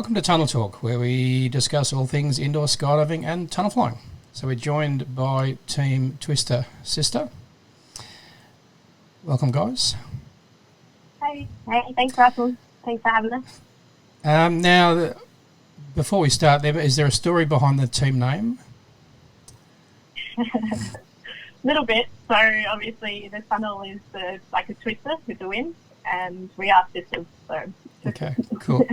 Welcome to Tunnel Talk, where we discuss all things indoor skydiving and tunnel flying. So we're joined by Team Twista Sister. Welcome, guys. Hey, thanks, Russell. Thanks for having us. Now, before we start, is there a story behind the team name? Little bit. So obviously the tunnel is like a twister with the wind, and we are sisters. So okay, cool.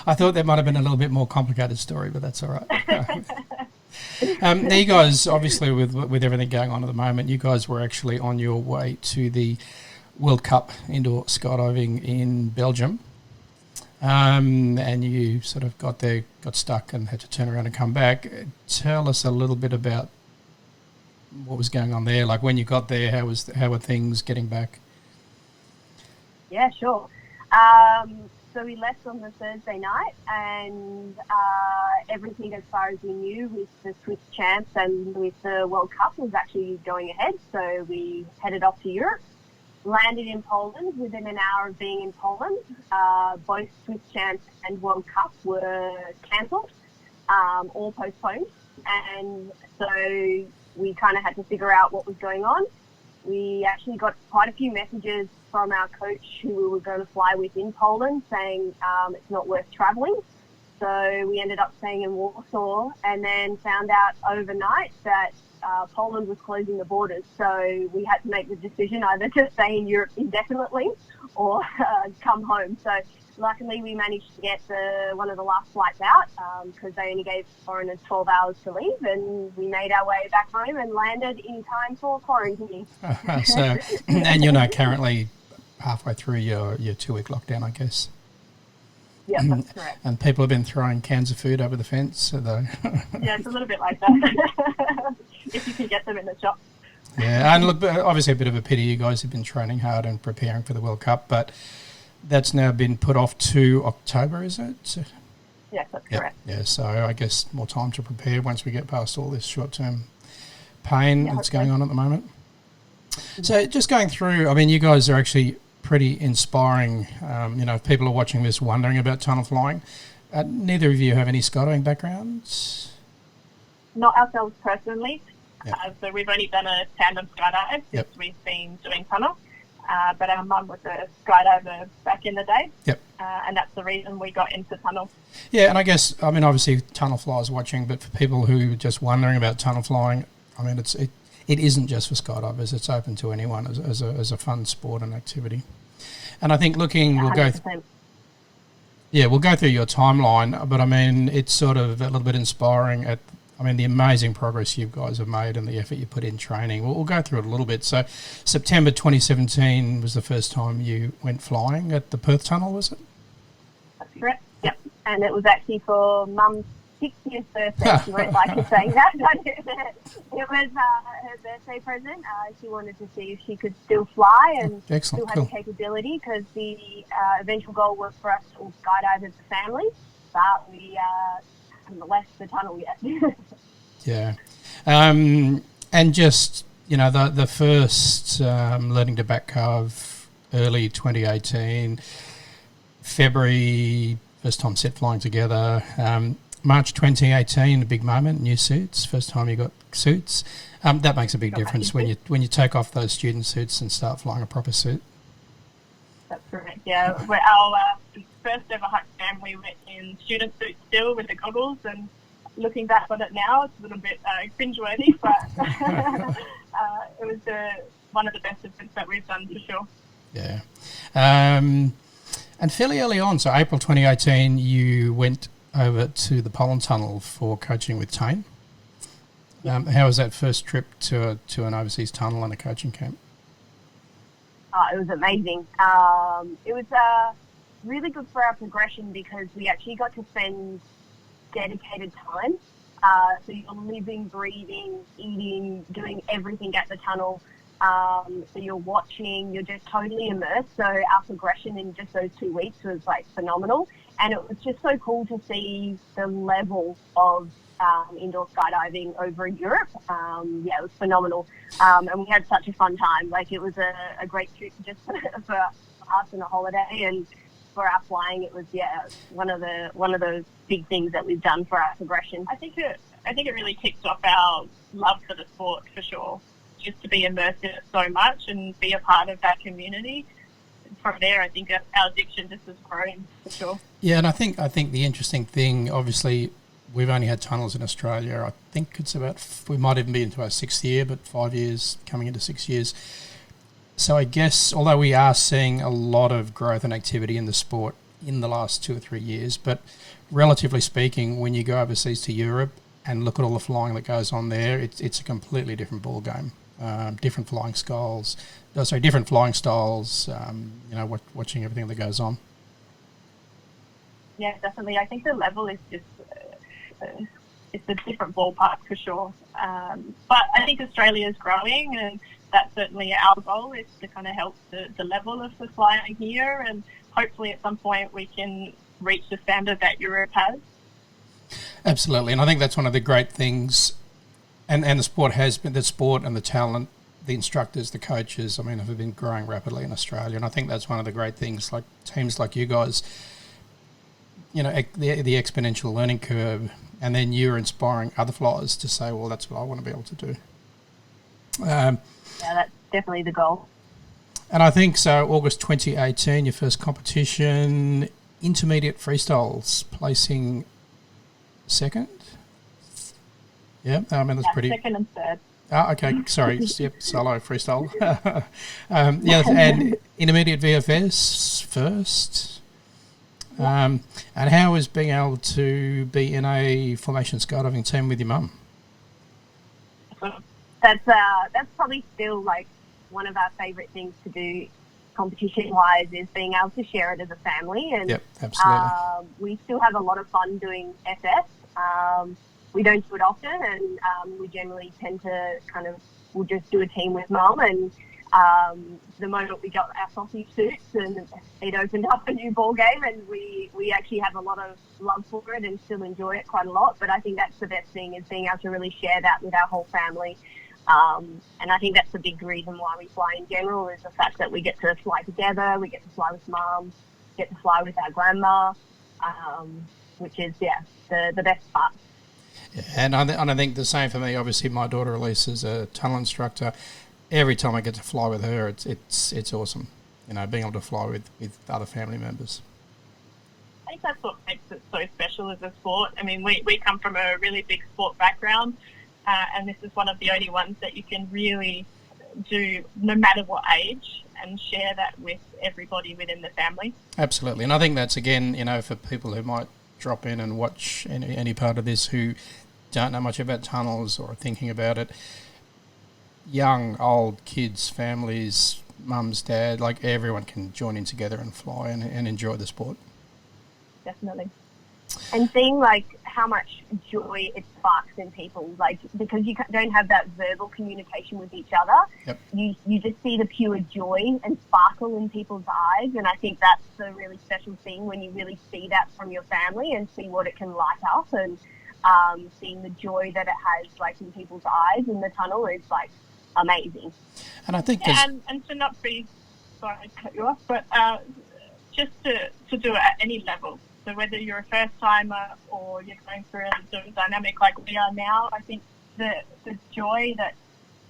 I thought that might have been a little bit more complicated story, but that's all right. Now, you guys, obviously, with everything going on at the moment, you guys were actually on your way to the World Cup indoor skydiving in Belgium, and you sort of got stuck and had to turn around and come back. Tell us a little bit about what was going on there. Like when you got there, how were things getting back? Yeah, sure. So we left on the Thursday night, and everything as far as we knew with the Swiss Champs and with the World Cup was actually going ahead. So we headed off to Europe, landed in Poland. Within an hour of being in Poland, both Swiss Champs and World Cup were cancelled or postponed. And so we kind of had to figure out what was going on. We actually got quite a few messages from our coach who we were going to fly with in Poland saying it's not worth travelling. So we ended up staying in Warsaw and then found out overnight that Poland was closing the borders. So we had to make the decision either to stay in Europe indefinitely or come home. So luckily we managed to get one of the last flights out because they only gave foreigners 12 hours to leave, and we made our way back home and landed in time for quarantine. And you're now currently halfway through your 2-week lockdown, I guess. Yeah, that's correct. And people have been throwing cans of food over the fence. Yeah, it's a little bit like that. If you can get them in the shop. Yeah, and look, obviously a bit of a pity. You guys have been training hard and preparing for the World Cup, but that's now been put off to October, is it? Yes, that's correct. Yeah, so I guess more time to prepare once we get past all this short-term pain that's going on at the moment. So just going through, I mean, you guys are actually pretty inspiring. If people are watching this wondering about tunnel flying, neither of you have any skydiving backgrounds? Not ourselves personally. Yep. So we've only done a tandem skydive since we've been doing tunnel. But our mum was a skydiver back in the day. Yep. And that's the reason we got into tunnel. Yeah, and I guess, I mean, obviously tunnel flyers watching, but for people who are just wondering about tunnel flying, I mean, it isn't just for skydivers. It's open to anyone as a fun sport and activity. And I think we'll go through your timeline, but I mean, it's sort of a little bit inspiring the amazing progress you guys have made and the effort you put in training. We'll go through it a little bit. So September 2017 was the first time you went flying at the Perth Tunnel, was it? That's correct, yep. And it was actually for Mum's 60th birthday. She won't like us saying that, but it was her birthday present. She wanted to see if she could still fly and still have the capability, because the eventual goal was for us to all skydive as a family, but we haven't left the tunnel yet. Yeah. And just, the first learning to back carve early 2018, February, first time set flying together. March 2018, a big moment, new suits, first time you got suits. That makes a big difference when you take off those student suits and start flying a proper suit. That's correct, yeah. Our first ever Huck family went in student suits still with the goggles, and looking back on it now, it's a little bit cringeworthy, but it was one of the best events that we've done for sure. Yeah. And fairly early on, so April 2018, you went over to the Poland Tunnel for coaching with Tane. How was that first trip to an overseas tunnel and a coaching camp? It was amazing. It was really good for our progression because we actually got to spend dedicated time. So you're living, breathing, eating, doing everything at the tunnel. So you're watching, you're just totally immersed. So our progression in just those 2 weeks was like phenomenal. And it was just so cool to see the level of indoor skydiving over in Europe. It was phenomenal. And we had such a fun time. Like, it was a great trip just for us and a holiday. And for our flying, it was one of those big things that we've done for our progression. I think it really kicked off our love for the sport for sure. Just to be immersed in it so much and be a part of that community. From there, I think our addiction just has grown for sure. Yeah, and I think the interesting thing, obviously, we've only had tunnels in Australia. I think it's we might even be into our 6th year, but 5 years, coming into 6 years. So I guess, although we are seeing a lot of growth and activity in the sport in the last 2 or 3 years, but relatively speaking, when you go overseas to Europe and look at all the flying that goes on there, it's a completely different ball game. Different flying styles. Different flying styles. Watching everything that goes on. Yeah, definitely. I think the level is just it's a different ballpark for sure. But I think Australia is growing, and that's certainly our goal, is to kind of help the level of the flying here, and hopefully at some point we can reach the standard that Europe has. Absolutely, and I think that's one of the great things. And the sport has been, the sport and the talent, the instructors, the coaches, have been growing rapidly in Australia. And I think that's one of the great things, like teams like you guys, the exponential learning curve, and then you're inspiring other flyers to say, well, that's what I want to be able to do. Yeah, that's definitely the goal. And I think so, August 2018, your first competition, intermediate freestyles, placing second. Yeah, that's pretty. Second and third. Okay, sorry. Yep, solo freestyle. And intermediate VFS first. And how is being able to be in a formation skydiving team with your mum? That's probably still like one of our favourite things to do, competition-wise, is being able to share it as a family. And yep, absolutely. We still have a lot of fun doing FS. We don't do it often, and we generally tend to we'll just do a team with mum, and the moment we got our sausage suits, and it opened up a new ball game, and we actually have a lot of love for it and still enjoy it quite a lot. But I think that's the best thing, is being able to really share that with our whole family. And I think that's the big reason why we fly in general, is the fact that we get to fly together, we get to fly with mum, get to fly with our grandma, which is, the best part. Yeah, and I think the same for me. Obviously, my daughter Elise is a tunnel instructor. Every time I get to fly with her, it's awesome. Being able to fly with other family members. I think that's what makes it so special as a sport. We come from a really big sport background, and this is one of the only ones that you can really do no matter what age, and share that with everybody within the family. Absolutely, and I think that's, again, for people who might drop in and watch any part of this who don't know much about tunnels or are thinking about it, young, old, kids, families, mums, dad, like everyone can join in together and fly and enjoy the sport. Definitely. And seeing how much joy it sparks in people, because you don't have that verbal communication with each other. Yep. You just see the pure joy and sparkle in people's eyes, and I think that's the really special thing, when you really see that from your family and see what it can light up, and seeing the joy that it has in people's eyes in the tunnel is amazing. And I think and to not be, sorry to cut you off, but just to do it at any level. So whether you're a first timer or you're going through a dynamic like we are now, I think the joy that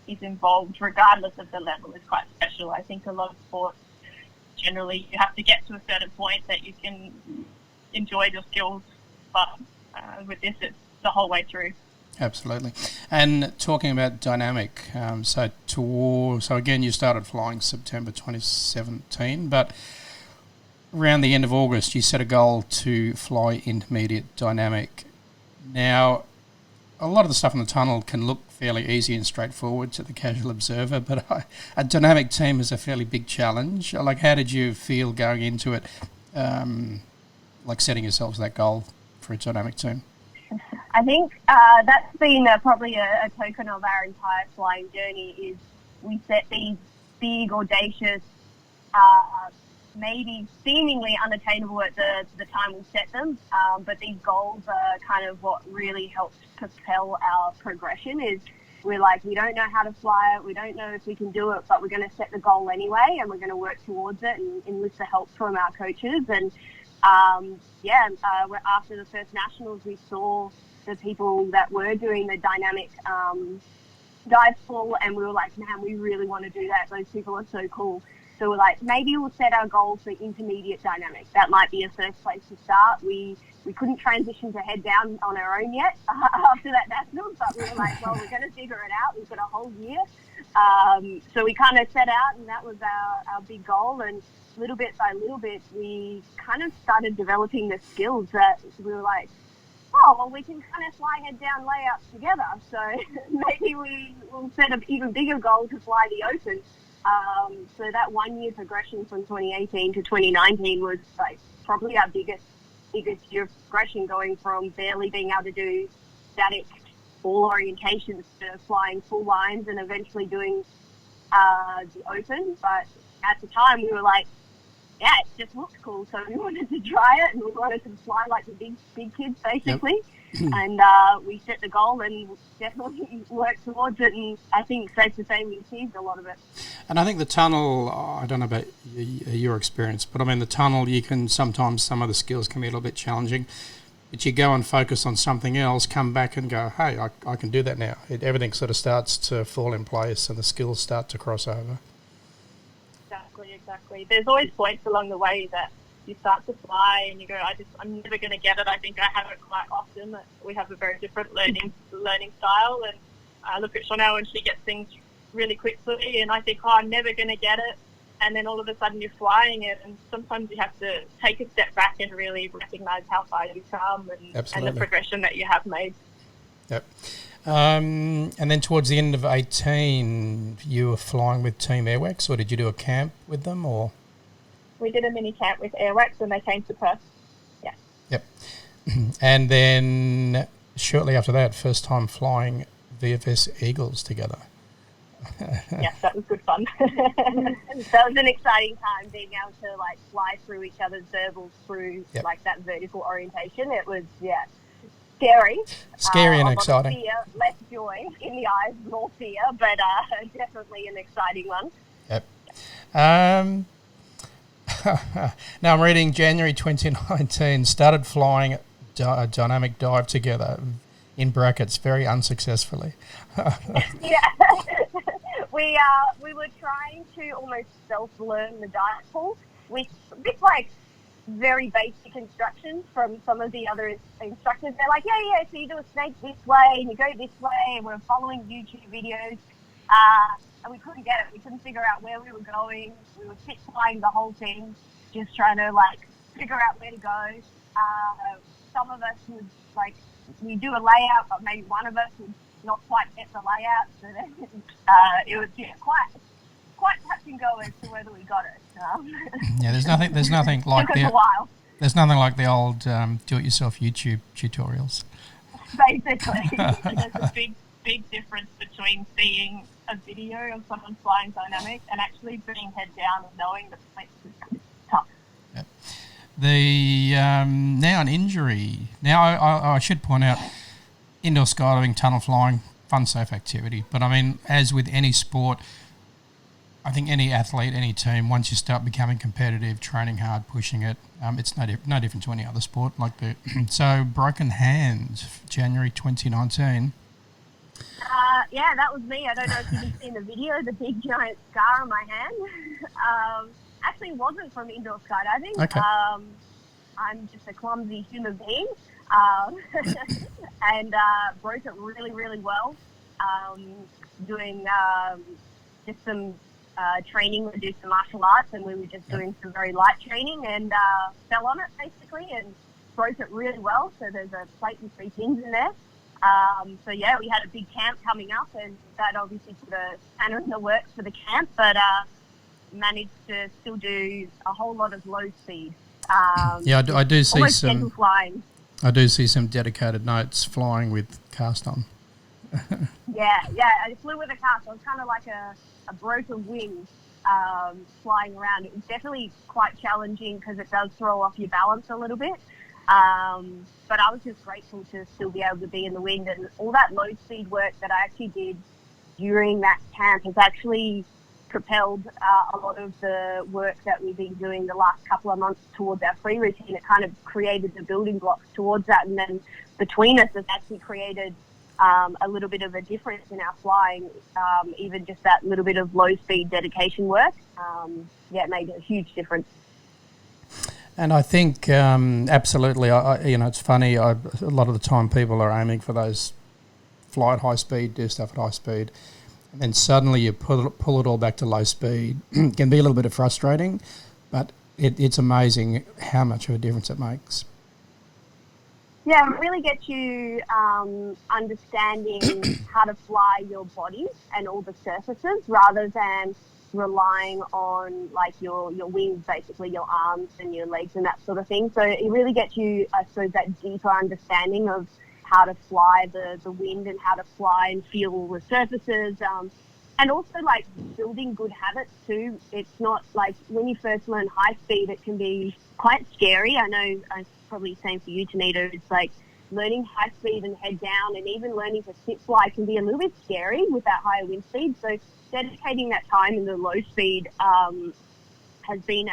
is involved, regardless of the level, is quite special. I think a lot of sports, generally, you have to get to a certain point that you can enjoy your skills, but with this, it's the whole way through. Absolutely. And talking about dynamic, so again, you started flying September 2017, but around the end of August, you set a goal to fly intermediate dynamic. Now, a lot of the stuff in the tunnel can look fairly easy and straightforward to the casual observer, but a dynamic team is a fairly big challenge. How did you feel going into it, setting yourselves that goal for a dynamic team? I think that's been probably a token of our entire flying journey, is we set these big, audacious, maybe seemingly unattainable at the time we set them, but these goals are kind of what really helps propel our progression, is we're like, we don't know how to fly it, we don't know if we can do it, but we're going to set the goal anyway, and we're going to work towards it and enlist the help from our coaches. And after the first nationals, we saw the people that were doing the dynamic dive fall, and we were like, man, we really want to do that. Those people are so cool. So we're like, maybe we'll set our goal for intermediate dynamic. That might be a first place to start. We couldn't transition to head down on our own yet after that nationals, but we were like, well, we're going to figure it out. We've got a whole year. So we kind of set out, and that was our big goal. And little bit by little bit, we kind of started developing the skills that we were like, oh, well, we can kind of fly head down layouts together. So maybe we'll set an even bigger goal to fly the open. So that 1 year progression from 2018 to 2019 was like probably our biggest year of progression, going from barely being able to do static all orientations to flying full lines and eventually doing the open. But at the time we were like, yeah, it just looked cool, so we wanted to try it, and we wanted to fly like the big kids, basically. Yep. And we set the goal and definitely worked towards it, and I think safe to say we achieved a lot of it. And I think the tunnel, I don't know about your experience, but I mean the tunnel, you can sometimes, some of the skills can be a little bit challenging, but you go and focus on something else, come back and go, hey, I can do that now. Everything sort of starts to fall in place and the skills start to cross over. Exactly. There's always points along the way that you start to fly and you go, I'm never going to get it. I think I have it quite often. We have a very different learning style, and I look at Shonelle and she gets things really quickly, and I think, I'm never going to get it. And then all of a sudden you're flying it, and sometimes you have to take a step back and really recognise how far you've come and the progression that you have made. Yep. And then towards the end of 18, you were flying with Team Airwax, or did you do a camp with them? Or we did a mini camp with Airwax when they came to Perth. Yeah. Yep. And then shortly after that, first time flying VFS Eagles together. Yes, that was good fun. That was an exciting time, being able to like fly through each other's servals through like that vertical orientation. It was scary and exciting. Fear, less joy in the eyes, more fear, but definitely an exciting one. Yep. Now I'm reading January 2019, started flying a dynamic dive together, in brackets, very unsuccessfully. Yeah. We were trying to almost self-learn the dive pool with like very basic instructions from some of the other instructors. They're like, yeah, so you do a snake this way and you go this way, and we're following YouTube videos, and we couldn't get it. We couldn't figure out where we were going. We were pit flying the whole thing, just trying to like figure out where to go. Some of us would like, we do a layout, but maybe one of us would not quite get the layout, so then it was quite touch and go as to whether we got it. Yeah, there's nothing like there's nothing like the old do-it-yourself YouTube tutorials. Basically. There's a big difference between seeing a video of someone flying dynamic and actually being head down and knowing the points is tough. Yep. The now an injury. Now I should point out, indoor skydiving, tunnel flying, fun, safe activity. But I mean, as with any sport, I think any athlete, any team, once you start becoming competitive, training hard, pushing it, it's no different to any other sport. So broken hand, January 2019. Yeah, that was me. I don't know if you can see in the video the big giant scar on my hand. Actually wasn't from indoor skydiving. Okay. I'm just a clumsy human being. And broke it really, really well. Doing just some training. We do some martial arts, and we were just doing some very light training, and fell on it basically and broke it really well. So there's a plate and 3 pins in there. So yeah, we had a big camp coming up, and that obviously put a spanner in the works for the camp, but managed to still do a whole lot of low speed. Yeah, I do see almost some gentle flying. I do see some dedicated notes flying with cast on. Yeah, I flew with a cast. I was kind of like a broken wing flying around. It was definitely quite challenging because it does throw off your balance a little bit. But I was just grateful to still be able to be in the wind, and all that low speed work that I actually did during that camp has actually propelled a lot of the work that we've been doing the last couple of months towards our free routine. It kind of created the building blocks towards that, and then between us has actually created a little bit of a difference in our flying, even just that little bit of low speed dedication work. It made a huge difference. And I think absolutely, it's funny. A lot of the time, people are aiming for those fly at high speed, do stuff at high speed, and then suddenly you pull it all back to low speed. It can be a little bit frustrating, but it's amazing how much of a difference it makes. Yeah, it really gets you understanding how to fly your body and all the surfaces rather than relying on like your wings, basically your arms and your legs and that sort of thing. So it really gets you, I suppose, that deeper understanding of how to fly the wind and how to fly and feel all the surfaces. And also like building good habits too. It's not like when you first learn high speed, it can be quite scary. I know I'm probably same for you, Tanita. It's like learning high speed and head down, and even learning to sit fly can be a little bit scary with that higher wind speed. So dedicating that time in the low speed has been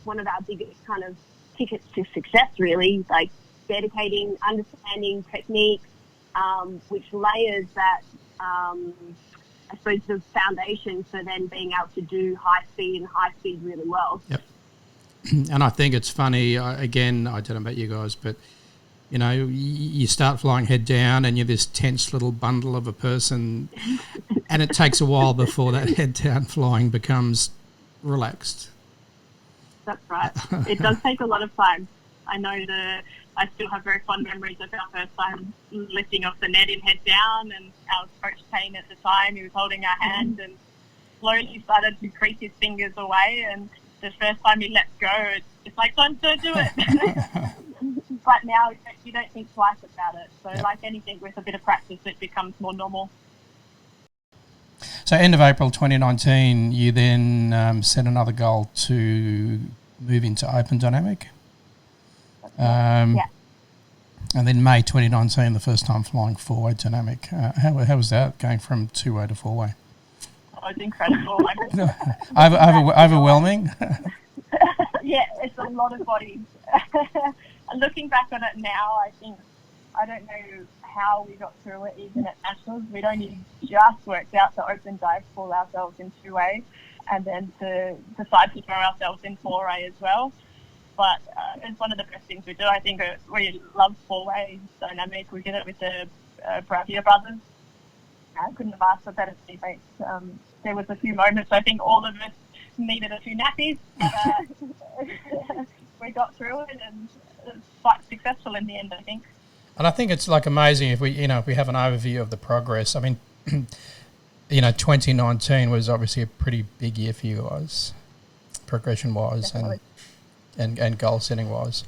one of our biggest kind of tickets to success, really. Like dedicating, understanding techniques, which layers that, I suppose, the foundation for then being able to do high speed really well. Yep. And I think it's funny, again, I don't know about you guys, but, you start flying head down and you're this tense little bundle of a person and it takes a while before that head down flying becomes relaxed. That's right. It does take a lot of time. I know I still have very fond memories of our first time lifting off the net in head down, and our coach Payne at the time, he was holding our hand and slowly started to crease his fingers away, and the first time he let go, it's like, don't do it. But now you don't think twice about it. So like anything, with a bit of practice, it becomes more normal. So end of April 2019, you then set another goal to move into open dynamic. And then May 2019, the first time flying four-way dynamic. How was that, going from two-way to four-way? Oh, it's incredible. Overwhelming? Yeah, it's a lot of bodies. Looking back on it now, I don't know how we got through it even at Nationals. We'd only just worked out to open dive pull ourselves in two-way and then to decide to throw ourselves in four-way as well. But it's one of the best things we do. I think we love four-way dynamic. We did it with the frothier brothers. I couldn't have asked for better teammates. There was a few moments, I think all of us needed a few nappies. We got through it, and it was quite successful in the end, I think. And I think it's like amazing if we have an overview of the progress. I mean, 2019 was obviously a pretty big year for you guys, progression-wise. Definitely. And goal setting wise.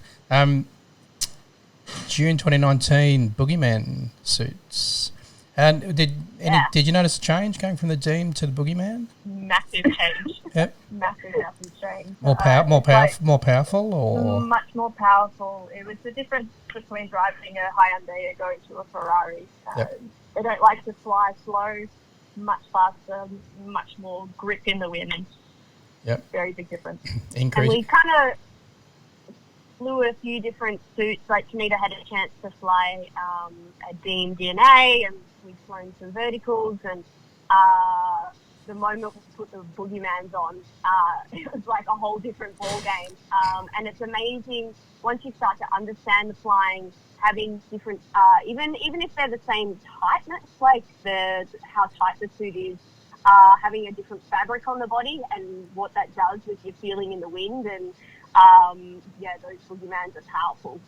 June 2019, Boogeyman suits. And did you notice a change going from the Deem to the Boogeyman? Massive change. Yep. Massive change. More powerful, or much more powerful. It was the difference between driving a Hyundai and going to a Ferrari. Yep. They don't like to fly slow, much faster, much more grip in the wind. Yep. Very big difference. Increase. And we kind of flew a few different suits. Like Tanita had a chance to fly a Deem DNA, and we've flown some verticals, and the moment we put the Boogeymans on, it was like a whole different ball game. And it's amazing once you start to understand the flying, having different, even if they're the same tightness, like how tight the suit is, having a different fabric on the body and what that does with your feeling in the wind. And those Boogeymans are powerful.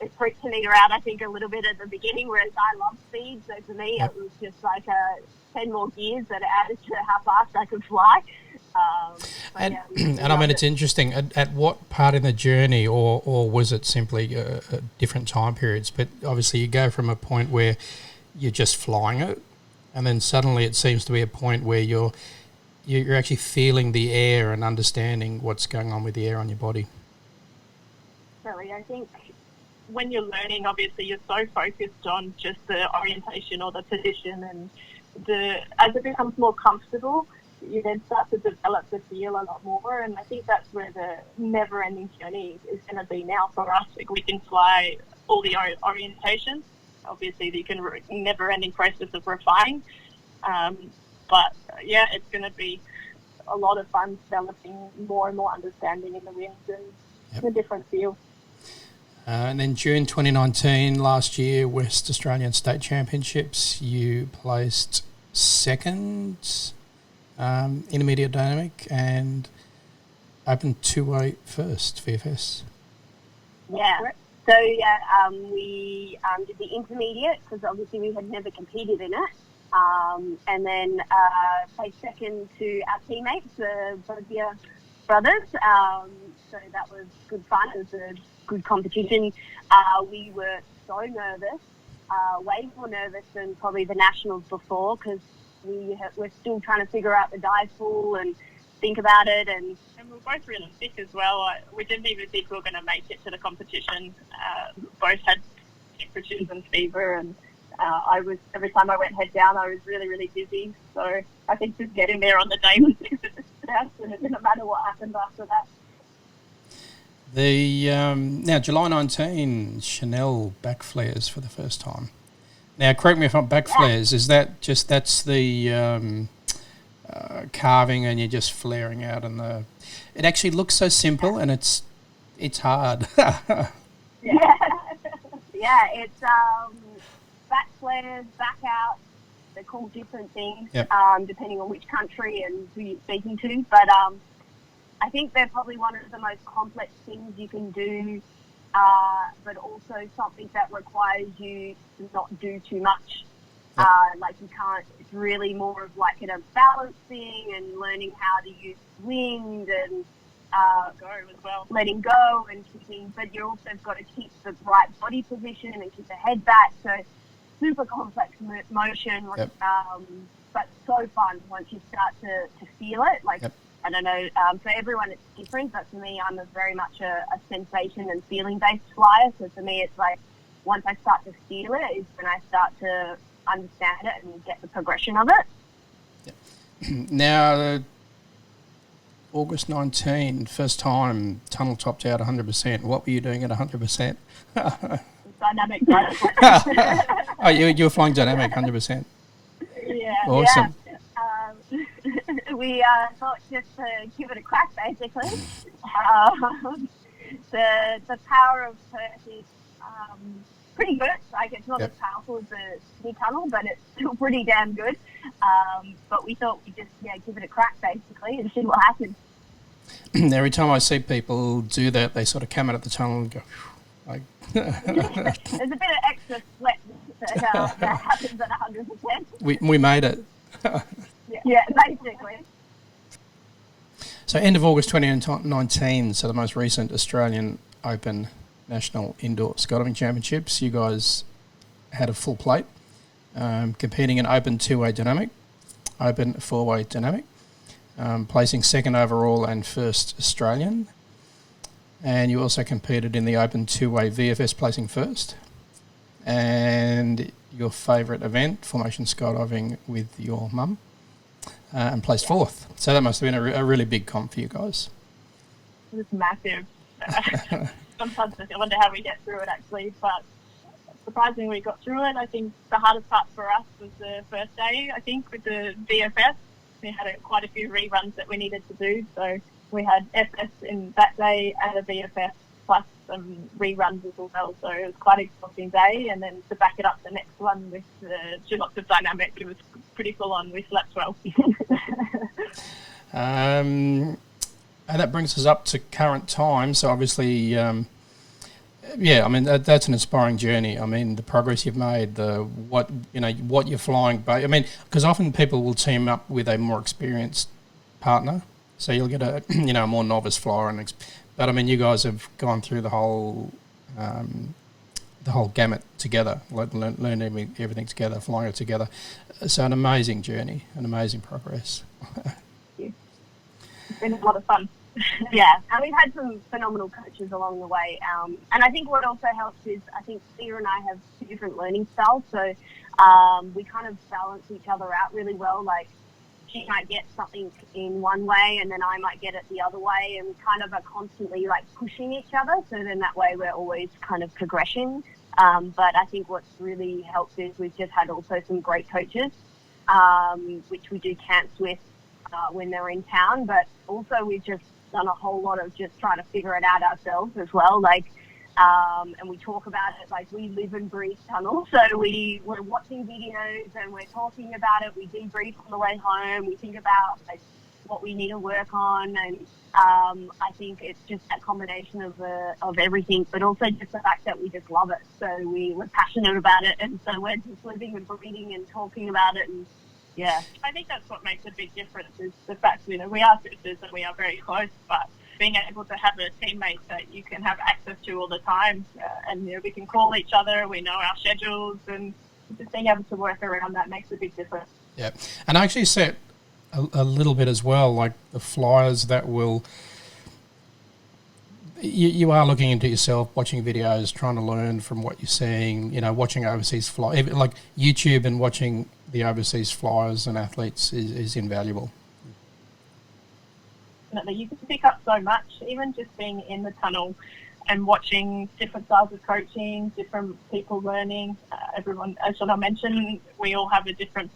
It freaked Tanita out, I think, a little bit at the beginning, whereas I love speed. So for me, it was just like 10 more gears that added to how fast I could fly. And I mean, it's interesting. At what part in the journey, or was it simply different time periods? But obviously, you go from a point where you're just flying it, and then suddenly it seems to be a point where you're actually feeling the air and understanding what's going on with the air on your body. Really, I think when you're learning, obviously you're so focused on just the orientation or the position, and as it becomes more comfortable, you then start to develop the feel a lot more. And I think that's where the never-ending journey is going to be now for us. Like, we can fly all the orientations. Obviously, you can never-ending process of refining. But yeah, it's going to be a lot of fun developing more and more understanding in the winds and the different fields. And then June 2019, last year, West Australian State Championships, you placed second, intermediate dynamic, and open two-way first, VFS. Yeah. So we did the intermediate because obviously we had never competed in it. And then placed second to our teammates, the frothier brothers. So that was good fun. It was a good competition. We were so nervous, way more nervous than probably the nationals before, because we're still trying to figure out the dive pool and think about it. And we're both really sick as well. We didn't even think we were going to make it to the competition. Both had temperatures and fever, and every time I went head down, I was really, really dizzy. So I think just getting there on the day was the best, and it didn't matter what happened after that. Now, July 19, Shonelle back flares for the first time. Now, correct me if I'm back flares. Is that that's the carving and you're just flaring out, and it actually looks so simple, and it's hard. Yeah, it's back flares, back out. They're called different things, depending on which country and who you're speaking to. But I think they're probably one of the most complex things you can do, but also something that requires you to not do too much. Like, you can't, it's really more of like a balancing and learning how to use wind and go as well. Letting go and keeping, but you also got to keep the right body position and keep the head back. So super complex motion, but so fun once you start to feel it. Like, I don't know, for everyone it's different, but for me, I'm very much a sensation and feeling-based flyer. So for me, it's like, once I start to feel it is when I start to understand it and get the progression of it. Now, August 19, first time tunnel topped out 100%. What were you doing at 100%? Dynamic. Oh, you were flying dynamic 100%. Yeah. Awesome. Yeah. We thought just to give it a crack, basically. The power of Perth is pretty good. Like, it's not as powerful as the Sydney tunnel, but it's still pretty damn good. But we thought we'd just give it a crack, basically, and see what happens. Every time I see people do that, they sort of come out of the tunnel and go, like... There's a bit of extra sweat that happens at 100%. We made it. Yeah, basically. So end of August 2019, so the most recent Australian Open National Indoor Skydiving Championships, you guys had a full plate, competing in Open two-way dynamic, Open four-way dynamic, placing second overall and first Australian. And you also competed in the Open two-way VFS, placing first. And your favourite event, formation skydiving with your mum, and placed fourth. So that must have been a really big comp for you guys. It was massive. Sometimes I wonder how we get through it, actually, but surprisingly we got through it. I think the hardest part for us was the first day, I think, with the VFS. We had quite a few reruns that we needed to do, so we had FS in that day and a VFS plus some reruns as well, so it was quite an exhausting day. And then to back it up, the next one with two lots of dynamic, it was pretty full on. We slept well. And that brings us up to current time. So obviously, I mean that's an inspiring journey. I mean, the progress you've made, what you're flying. I mean, because often people will team up with a more experienced partner, so you'll get a more novice flyer. But I mean, you guys have gone through the whole gamut together, learned everything together, flying it together. So an amazing journey, an amazing progress. It's been a lot of fun. Yeah, and we've had some phenomenal coaches along the way. And I think what also helps is I think Thea and I have two different learning styles, so we kind of balance each other out really well. Like, she might get something in one way and then I might get it the other way, and we kind of are constantly like pushing each other, so then that way we're always kind of progression. But I think what's really helped is we've just had also some great coaches, which we do camps with when they're in town, but also we've just done a whole lot of just trying to figure it out ourselves as well. Like, and we talk about it, like we live and breathe tunnel. So we're watching videos and we're talking about it. We debrief on the way home. We think about like what we need to work on. And I think it's just that combination of everything, but also just the fact that we just love it. So we're passionate about it. And so we're just living and breathing and talking about it. And yeah, I think that's what makes a big difference is the fact, we are sisters and we are very close, but being able to have a teammate that you can have access to all the time, and we can call each other, we know our schedules, and just being able to work around that makes a big difference. Yeah, and I actually said a little bit as well, like the flyers that will. You are looking into yourself, watching videos, trying to learn from what you're seeing. Watching overseas fly, like YouTube and watching the overseas flyers and athletes is invaluable. You can pick up so much, even just being in the tunnel and watching different styles of coaching, different people learning. Everyone, as Shonelle mentioned, we all have a different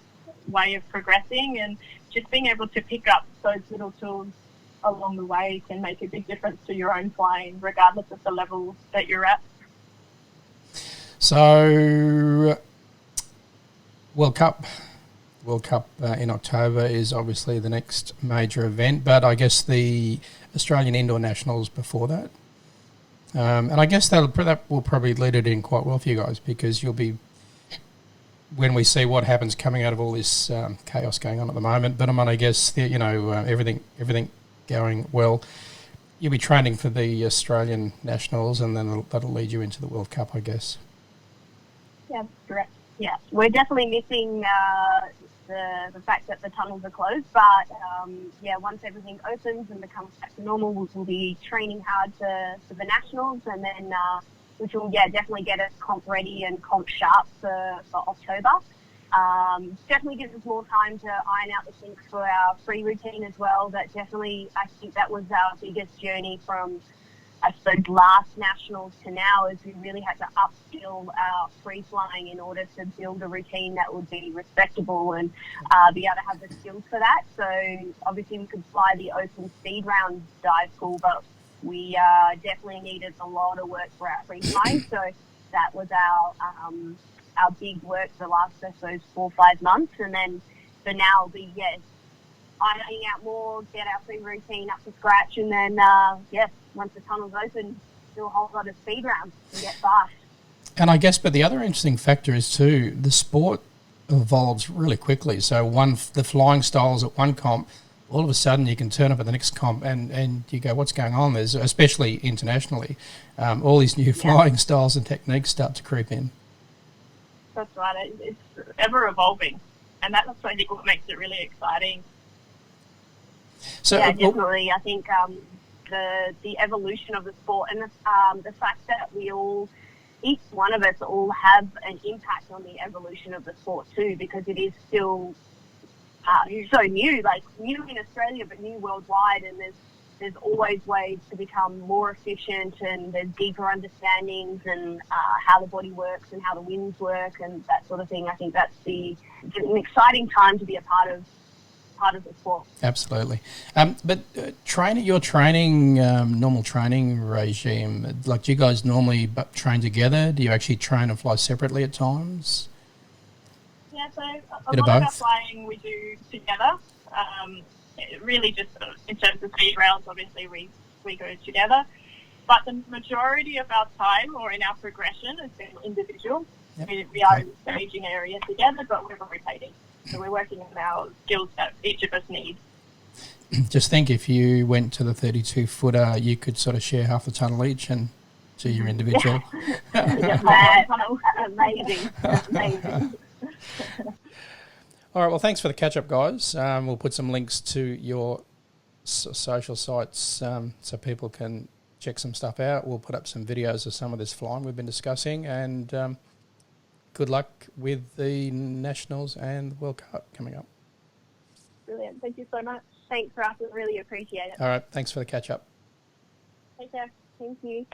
way of progressing, and just being able to pick up those little tools along the way can make a big difference to your own flying, regardless of the level that you're at. So, World Cup in October is obviously the next major event, but I guess the Australian Indoor Nationals before that. And I guess that will probably lead it in quite well for you guys, because you'll be, when we see what happens coming out of all this chaos going on at the moment, but I guess everything going well, you'll be training for the Australian Nationals, and then that'll lead you into the World Cup, I guess. Yeah, correct. Yeah, we're definitely missing the fact that the tunnels are closed, but once everything opens and becomes back to normal, we'll be training hard for the Nationals, and then which will definitely get us comp ready and comp sharp for October. Definitely gives us more time to iron out the kinks for our free routine as well. That definitely, I think that was our biggest journey from, I suppose, last Nationals to now, is we really had to upskill our free flying in order to build a routine that would be respectable and be able to have the skills for that. So obviously we could fly the open speed round dive pool, but we definitely needed a lot of work for our free flying. So that was our big work for the last, I suppose, 4 or 5 months. And then for now, it'll be, ironing out more, get our free routine up to scratch, and then, once the tunnel's open, do a whole lot of speed rounds and get fast. And I guess, but the other interesting factor is too, the sport evolves really quickly. So the flying styles at one comp, all of a sudden you can turn up at the next comp and you go, what's going on? There's, especially internationally, all these new flying styles and techniques start to creep in. That's right. It's ever evolving, and that's, I think, what makes it really exciting. So, definitely. I think the evolution of the sport, and the fact that each one of us all have an impact on the evolution of the sport too, because it is still so new, like new in Australia, but new worldwide, and there's always ways to become more efficient, and there's deeper understandings and how the body works and how the winds work and that sort of thing. I think it's an exciting time to be a part of the sport. Absolutely. But your training, normal training regime, like, do you guys normally train together? Do you actually train and fly separately at times? Yeah, so a lot of our flying we do together. Really just in terms of speed rounds, obviously we go together. But the majority of our time, or in our progression, has been individual. Yep. We are in the staging area together, but we're rotating. So we're working on our skills that each of us needs. Just think, if you went to the 32-footer, you could sort of share half a tunnel each and do your individual. Amazing. Amazing. All right, well, thanks for the catch-up, guys. We'll put some links to your social sites so people can check some stuff out. We'll put up some videos of some of this flying we've been discussing, and good luck with the Nationals and the World Cup coming up. Brilliant. Thank you so much. Thanks, Russ. I really appreciate it. All right. Thanks for the catch up. Take care. Thank you.